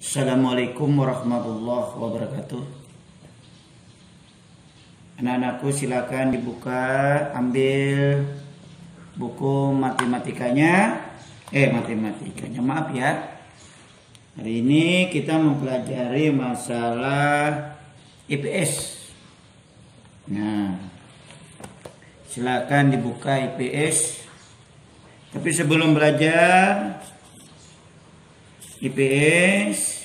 Assalamualaikum warahmatullahi wabarakatuh. Anak-anakku silakan dibuka, ambil buku matematikanya. Maaf ya. Hari ini kita mempelajari masalah IPS. Nah, silakan dibuka IPS. Tapi sebelum belajar IPS,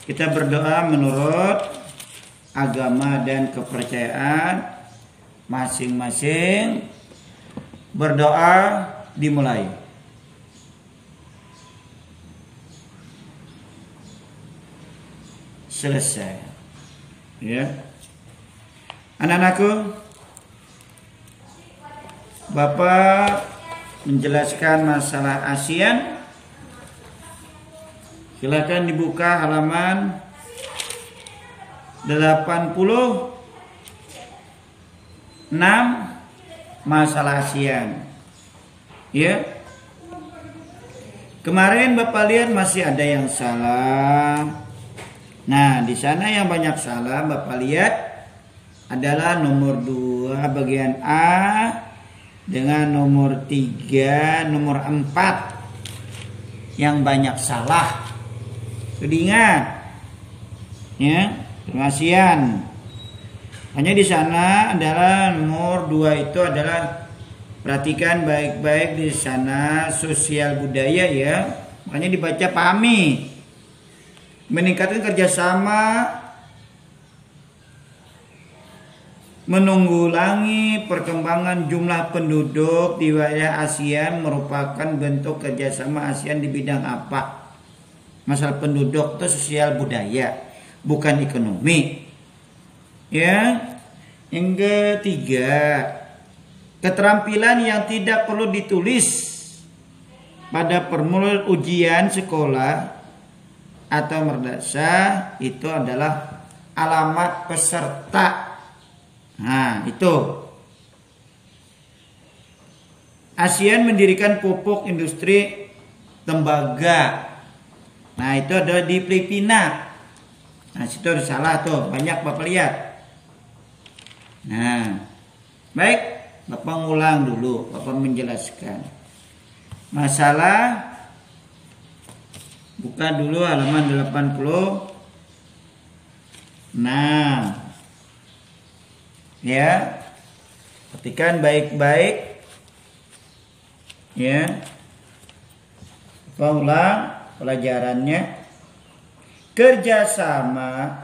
kita berdoa menurut agama dan kepercayaan masing-masing. Berdoa dimulai. Selesai. Ya. Anak-anakku, Bapak menjelaskan masalah ASEAN. Silakan dibuka halaman 86, masalah ASEAN. Ya. Kemarin Bapak lihat masih ada yang salah. Nah, di sana yang banyak salah Bapak lihat adalah nomor 2 bagian A dengan nomor 3, nomor 4 yang banyak salah. Jadi ingat, ya, ASEAN. Hanya di sana adalah nomor 2 itu adalah, perhatikan baik-baik di sana, sosial budaya ya. Makanya dibaca pahami. Meningkatkan kerjasama, menanggulangi perkembangan jumlah penduduk di wilayah ASEAN merupakan bentuk kerjasama ASEAN di bidang apa? Masalah penduduk itu sosial budaya, bukan ekonomi. Ya. Yang ketiga, keterampilan yang tidak perlu ditulis pada formulir ujian sekolah atau madrasah itu adalah alamat peserta. Nah, itu. ASEAN mendirikan pupuk industri tembaga. Nah, itu adalah di Filipina. Nah, situ ada salah tuh, banyak Bapak lihat. Nah, baik, Bapak ngulang dulu, Bapak menjelaskan. Masalah, buka dulu halaman 80. Nah, ya, perhatikan baik-baik. Ya, Bapak ulang pelajarannya. Kerjasama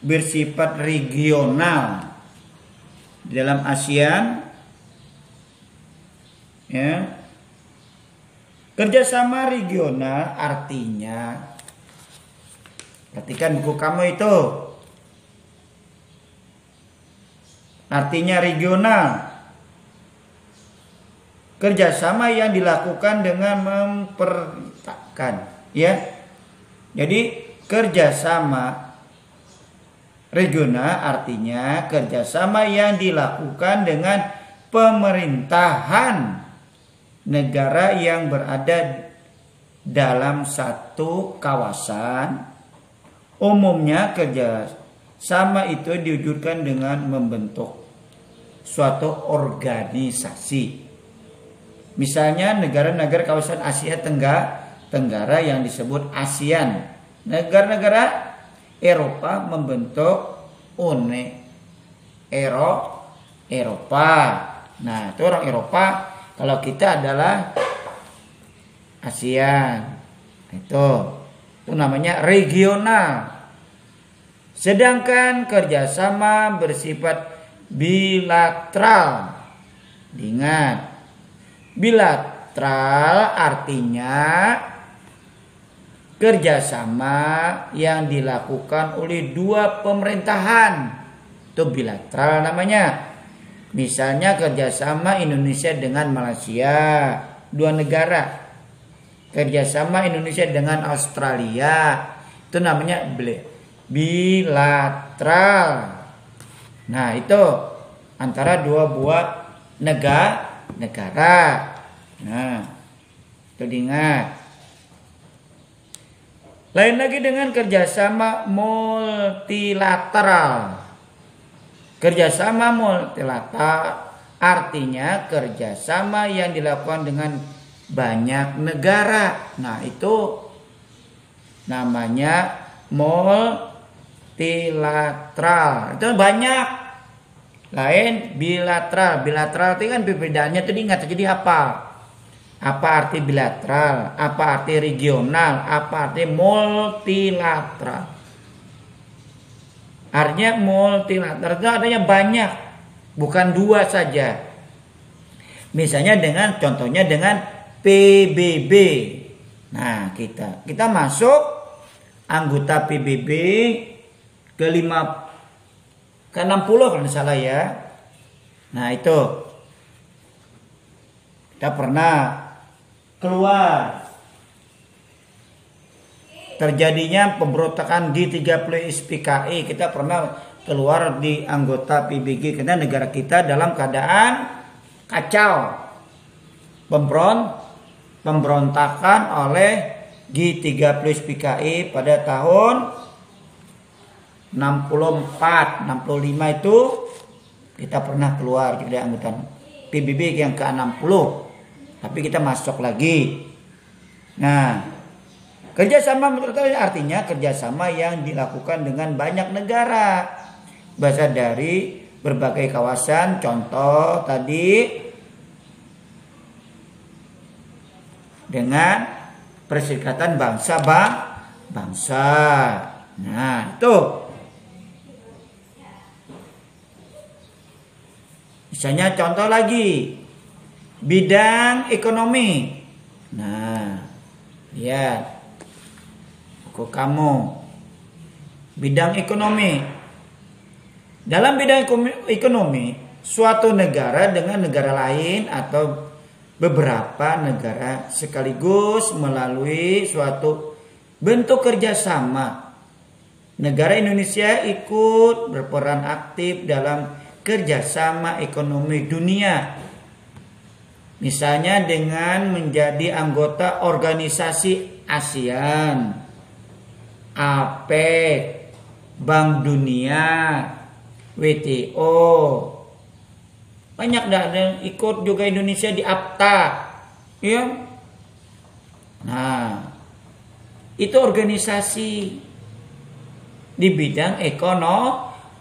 bersifat regional di dalam ASEAN. Ya. Kerjasama regional artinya, perhatikan buku kamu itu. Artinya regional. Kerjasama yang dilakukan dengan memperintahkan. Ya, jadi kerjasama regional artinya kerjasama yang dilakukan dengan pemerintahan negara yang berada dalam satu kawasan. Umumnya kerjasama itu diwujudkan dengan membentuk suatu organisasi. Misalnya negara-negara kawasan Asia Tenggara yang disebut ASEAN. Negara-negara Eropa membentuk Uni Eropa. Nah, itu orang Eropa. Kalau kita adalah ASEAN. Itu namanya regional. Sedangkan kerjasama bersifat bilateral. Ingat, bilateral artinya kerjasama yang dilakukan oleh dua pemerintahan. Itu bilateral namanya. Misalnya kerjasama Indonesia dengan Malaysia, dua negara. Kerjasama Indonesia dengan Australia, itu namanya bilateral. Nah, itu antara dua buah negara. Nah, itu diingat. Lain lagi dengan kerjasama multilateral. Kerjasama multilateral artinya kerjasama yang dilakukan dengan banyak negara. Nah, itu namanya multilateral. Itu banyak. Lain bilateral. Bilateral itu kan perbedaannya itu diingat, jadi apa? Apa arti bilateral? Apa arti regional? Apa arti multilateral? Artinya multilateral itu artinya banyak, bukan dua saja. Misalnya contohnya dengan PBB. Nah, kita masuk anggota PBB ke-60 kalau tidak salah ya. Nah, itu kita pernah keluar terjadinya pemberontakan G30 SPKI, kita pernah keluar di anggota PBB karena negara kita dalam keadaan kacau, pemberontakan oleh G30 SPKI pada tahun 64, 65 itu kita pernah keluar dari anggota PBB yang ke-60, tapi kita masuk lagi. Nah, kerjasama multilateral artinya kerjasama yang dilakukan dengan banyak negara, berasal dari berbagai kawasan. Contoh tadi dengan Perserikatan Bangsa. Nah, itu misalnya contoh lagi bidang ekonomi. Nah, lihat kamu bidang ekonomi. Dalam bidang ekonomi, suatu negara dengan negara lain atau beberapa negara sekaligus melalui suatu bentuk kerjasama. Negara Indonesia ikut berperan aktif dalam kerjasama ekonomi dunia. Misalnya dengan menjadi anggota organisasi ASEAN, APEC, Bank Dunia, WTO. Banyak yang ikut juga Indonesia di APTA. Ya. Nah, itu organisasi di bidang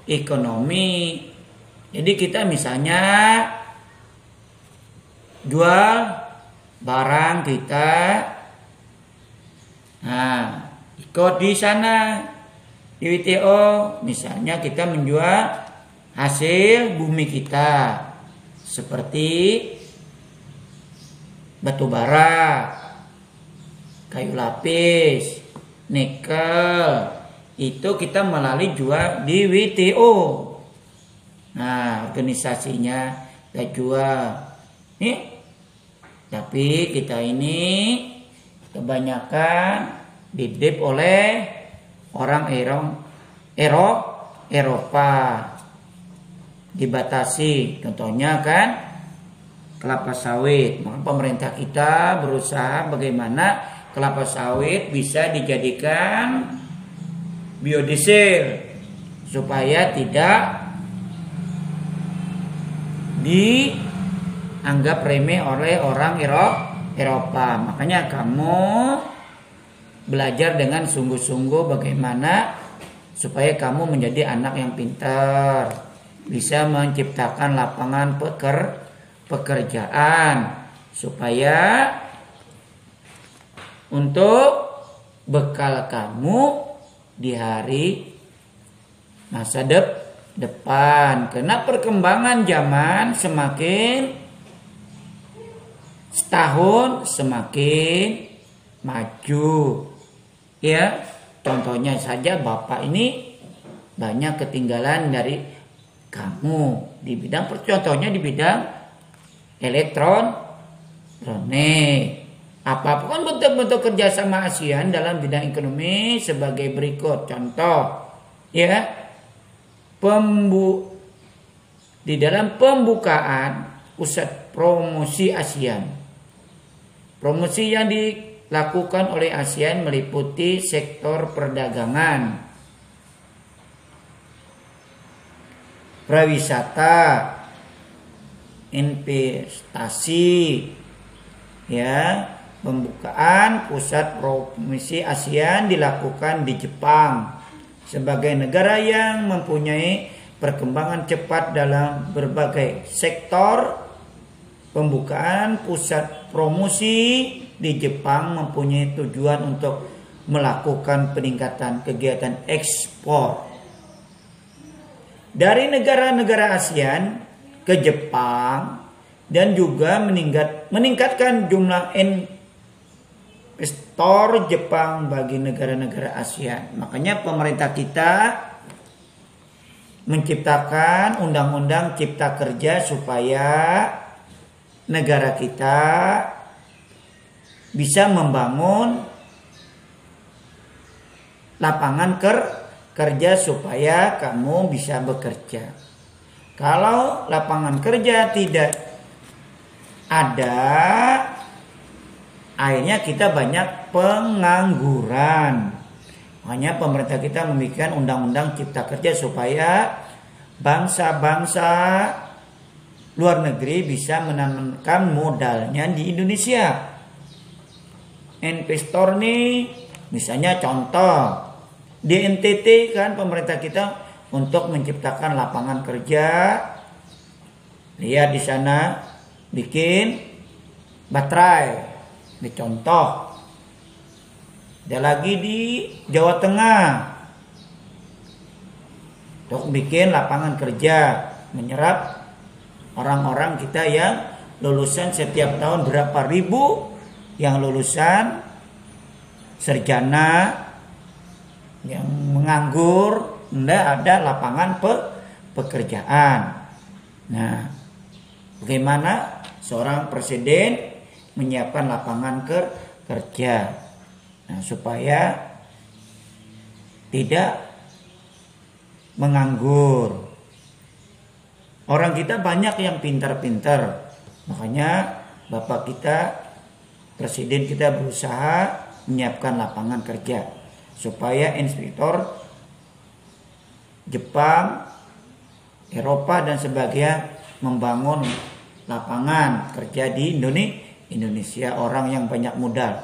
ekonomi. Jadi kita misalnya jual barang kita. Nah, ikut di sana di WTO, misalnya kita menjual hasil bumi kita seperti batu bara, kayu lapis, nikel, itu kita melalui jual di WTO. Nah, organisasinya kita jual. Nih, tapi kita ini kebanyakan didip oleh orang Eropa, dibatasi. Contohnya kan kelapa sawit. Maka pemerintah kita berusaha bagaimana kelapa sawit bisa dijadikan biodiesel supaya tidak dianggap remeh oleh orang Eropa. Makanya kamu belajar dengan sungguh-sungguh bagaimana supaya kamu menjadi anak yang pintar, bisa menciptakan lapangan pekerjaan supaya untuk bekal kamu di hari masa depan. Karena perkembangan zaman semakin setahun semakin maju. Ya, contohnya saja Bapak ini banyak ketinggalan dari kamu di bidang, contohnya di bidang elektronik. Apapun bentuk-bentuk kerjasama ASEAN dalam bidang ekonomi sebagai berikut. Contoh, ya, di dalam pembukaan pusat promosi ASEAN. Promosi yang dilakukan oleh ASEAN meliputi sektor perdagangan, pariwisata, investasi, ya. Pembukaan pusat promosi ASEAN dilakukan di Jepang sebagai negara yang mempunyai perkembangan cepat dalam berbagai sektor. Pembukaan pusat promosi di Jepang mempunyai tujuan untuk melakukan peningkatan kegiatan ekspor dari negara-negara ASEAN ke Jepang dan juga meningkatkan jumlah investor Jepang bagi negara-negara ASEAN. Makanya pemerintah kita menciptakan undang-undang cipta kerja supaya negara kita bisa membangun lapangan kerja supaya kamu bisa bekerja. Kalau lapangan kerja tidak ada, akhirnya kita banyak pengangguran. Makanya pemerintah kita membuat undang-undang cipta kerja supaya bangsa-bangsa luar negeri bisa menanamkan modalnya di Indonesia. Investor nih, misalnya contoh di NTT kan pemerintah kita untuk menciptakan lapangan kerja. Lihat di sana bikin baterai. Ini contoh. Ada lagi di Jawa Tengah untuk bikin lapangan kerja, menyerap orang-orang kita yang lulusan setiap tahun berapa ribu yang lulusan sarjana yang menganggur, tidak ada lapangan pekerjaan. Nah, bagaimana seorang presiden menyiapkan lapangan kerja? Nah, supaya tidak menganggur. Orang kita banyak yang pintar-pintar. Makanya Bapak kita, Presiden kita berusaha menyiapkan lapangan kerja supaya investor Jepang, Eropa dan sebagainya membangun lapangan kerja di Indonesia, orang yang banyak modal.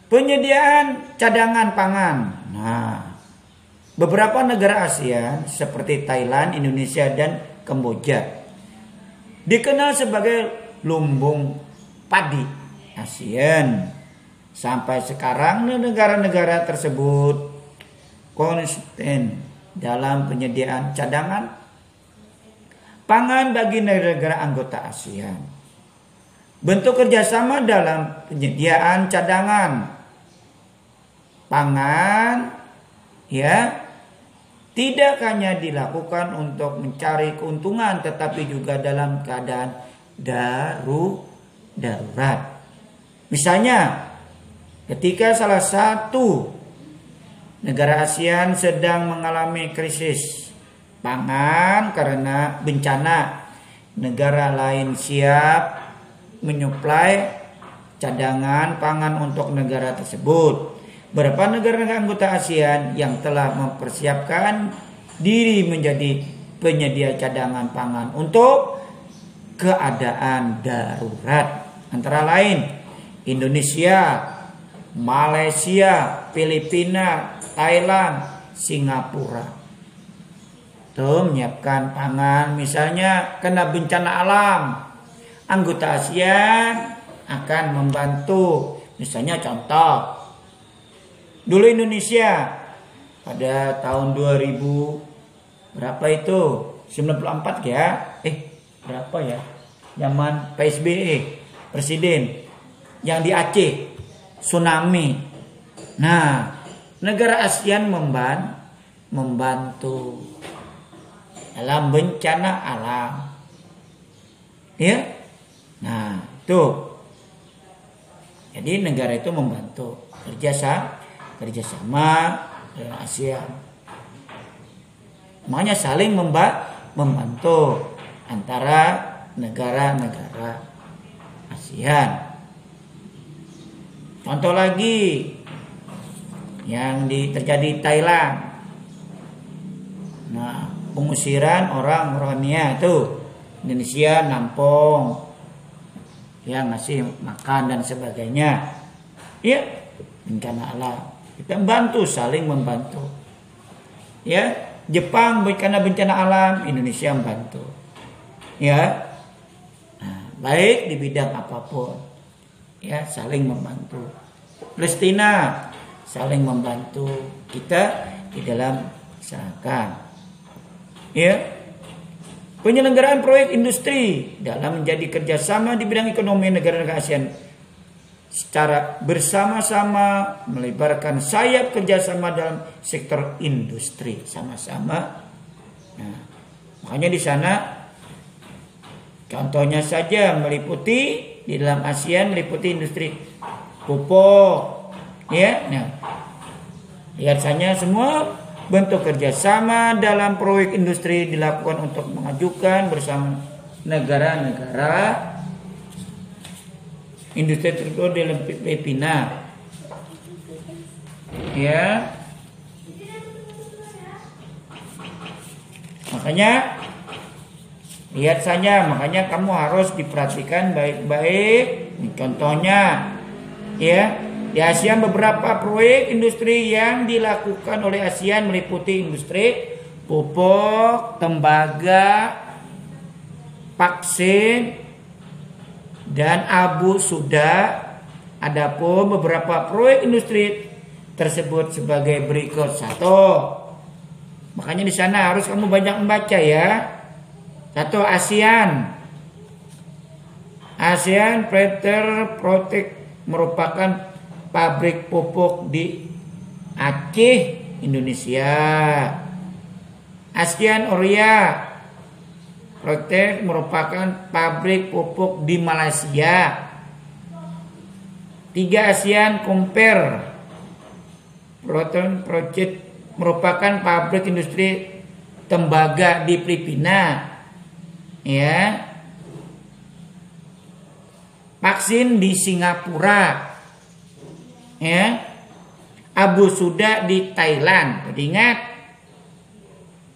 Penyediaan cadangan pangan. Nah, beberapa negara ASEAN seperti Thailand, Indonesia dan Kamboja dikenal sebagai lumbung padi ASEAN. Sampai sekarang negara-negara tersebut konsisten dalam penyediaan cadangan pangan bagi negara-negara anggota ASEAN. Bentuk kerjasama dalam penyediaan cadangan pangan, ya, tidak hanya dilakukan untuk mencari keuntungan, tetapi juga dalam keadaan darurat. Misalnya, ketika salah satu negara ASEAN sedang mengalami krisis pangan karena bencana, negara lain siap menyuplai cadangan pangan untuk negara tersebut. Beberapa negara anggota ASEAN yang telah mempersiapkan diri menjadi penyedia cadangan pangan untuk keadaan darurat, antara lain Indonesia, Malaysia, Filipina, Thailand, Singapura. Tuh, menyiapkan pangan, misalnya kena bencana alam, anggota ASEAN akan membantu. Misalnya contoh, dulu Indonesia pada tahun 2000 berapa itu? 94 ya? Berapa ya? Zaman PSBY, presiden yang di Aceh, tsunami. Nah, negara ASEAN membantu dalam bencana alam. Ya? Nah, tuh. Jadi negara itu membantu kerjasama dengan ASEAN. Makanya saling membantu antara negara-negara ASEAN. Contoh lagi yang terjadi di Thailand. Nah, pengusiran orang Rohingya itu Indonesia nampung, ya ngasih makan dan sebagainya. Ya, bencana alam. Kita bantu, saling membantu. Ya, Jepang karena bencana alam, Indonesia membantu. Ya, nah, baik di bidang apapun, ya saling membantu. Palestina saling membantu kita di dalam usahakan. Ya, penyelenggaraan proyek industri dalam menjadi kerjasama di bidang ekonomi negara-negara ASEAN secara bersama-sama melebarkan sayap kerjasama dalam sektor industri sama-sama. Nah, makanya di sana contohnya saja meliputi di dalam ASEAN meliputi industri pupuk, ya. Nah, lihat saja semua bentuk kerjasama dalam proyek industri dilakukan untuk mengajukan bersama negara-negara industri tertentu di Filipina, ya. Makanya lihat saja, makanya kamu harus diperhatikan baik-baik. Contohnya, ya, di ASEAN beberapa proyek industri yang dilakukan oleh ASEAN meliputi industri pupuk, tembaga, vaksin, dan abu sudah. Adapun beberapa proyek industri tersebut sebagai berikut. 1. Makanya di sana harus kamu banyak membaca, ya. 1. ASEAN Peter Protect merupakan pabrik pupuk di Aceh, Indonesia. ASEAN Oria Protect merupakan pabrik pupuk di Malaysia. 3. ASEAN Compare Proton Project merupakan pabrik industri tembaga di Filipina, ya. Vaksin di Singapura, ya. Abu Suda di Thailand. Ingat,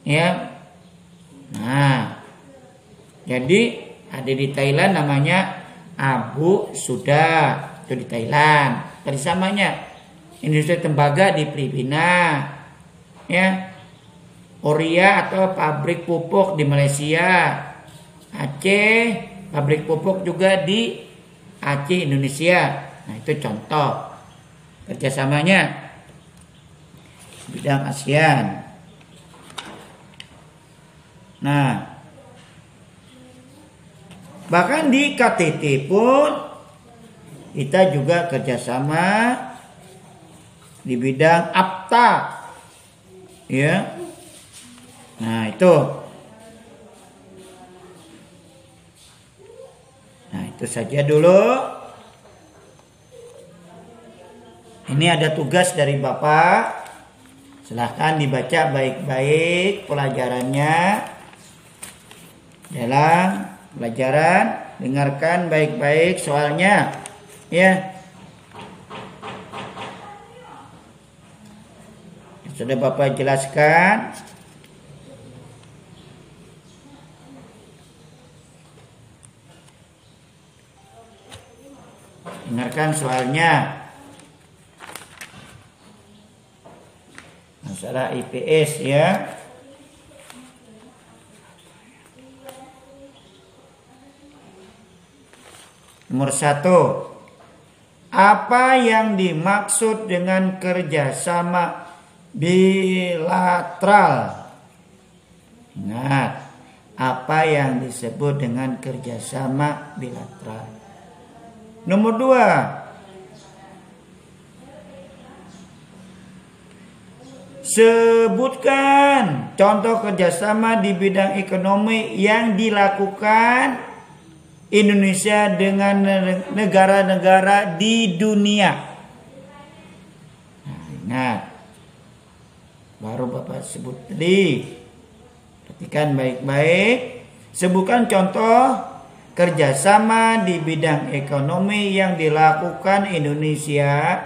ya. Nah, jadi ada di Thailand namanya Abu Suda, itu di Thailand. Tadi samanya industri tembaga di Filipina, ya. Oria atau pabrik pupuk di Malaysia. Aceh, pabrik pupuk juga di Aceh, Indonesia. Nah, itu contoh kerjasamanya bidang ASEAN. Nah, bahkan di KTT pun kita juga kerjasama di bidang APTA, ya. Nah, itu. Nah, itu saja dulu. Ini ada tugas dari Bapak. Silahkan dibaca baik-baik pelajarannya. Dalam pelajaran, dengarkan baik-baik soalnya, ya. Sudah Bapak jelaskan. Dengarkan soalnya. Masalah IPS, ya. Nomor 1. Apa yang dimaksud dengan kerjasama bilateral? Ingat, apa yang disebut dengan kerjasama bilateral? Nomor 2. Sebutkan contoh kerjasama di bidang ekonomi yang dilakukan Indonesia dengan negara-negara di dunia. Nah, ingat, baru Bapak sebut tadi. Perhatikan baik-baik. Sebutkan contoh kerjasama di bidang ekonomi yang dilakukan Indonesia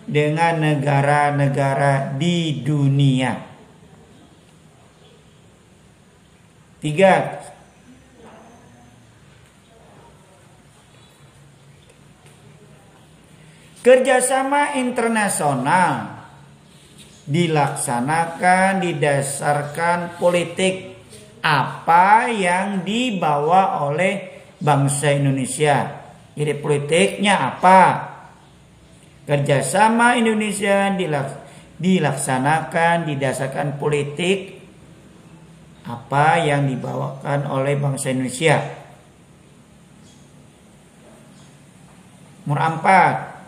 dengan negara-negara di dunia. 3. Kerjasama internasional dilaksanakan didasarkan politik apa yang dibawa oleh bangsa Indonesia. Jadi politiknya apa? Kerjasama Indonesia dilaksanakan didasarkan politik apa yang dibawakan oleh bangsa Indonesia. Nomor 4.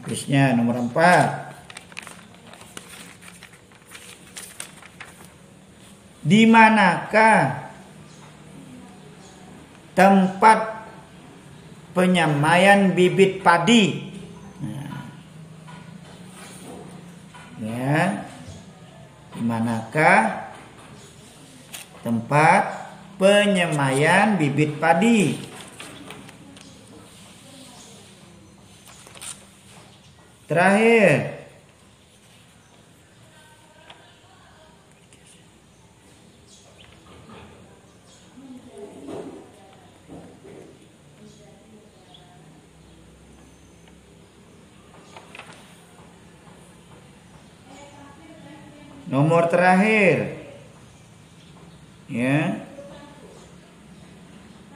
Tulisnya nomor 4. Di manakah tempat penyemaian bibit padi? Nah, ya, di manakah tempat penyemaian bibit padi? Terakhir, nomor terakhir, ya,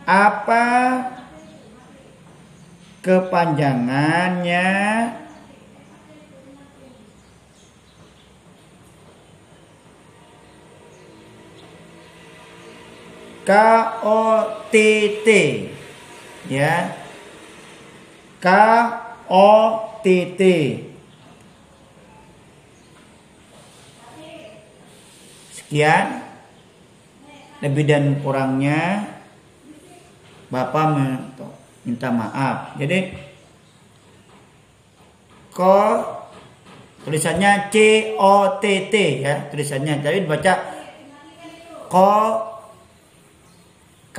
apa kepanjangannya KOTT, ya, KOTT. Sekian, lebih dan kurangnya Bapak minta maaf. Jadi tulisannya COTT, ya, tulisannya. Jadi dibaca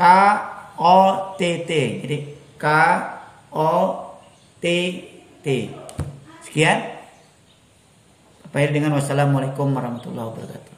KOTT. Jadi KOTT. Sekian. Dengan wassalamualaikum warahmatullahi wabarakatuh.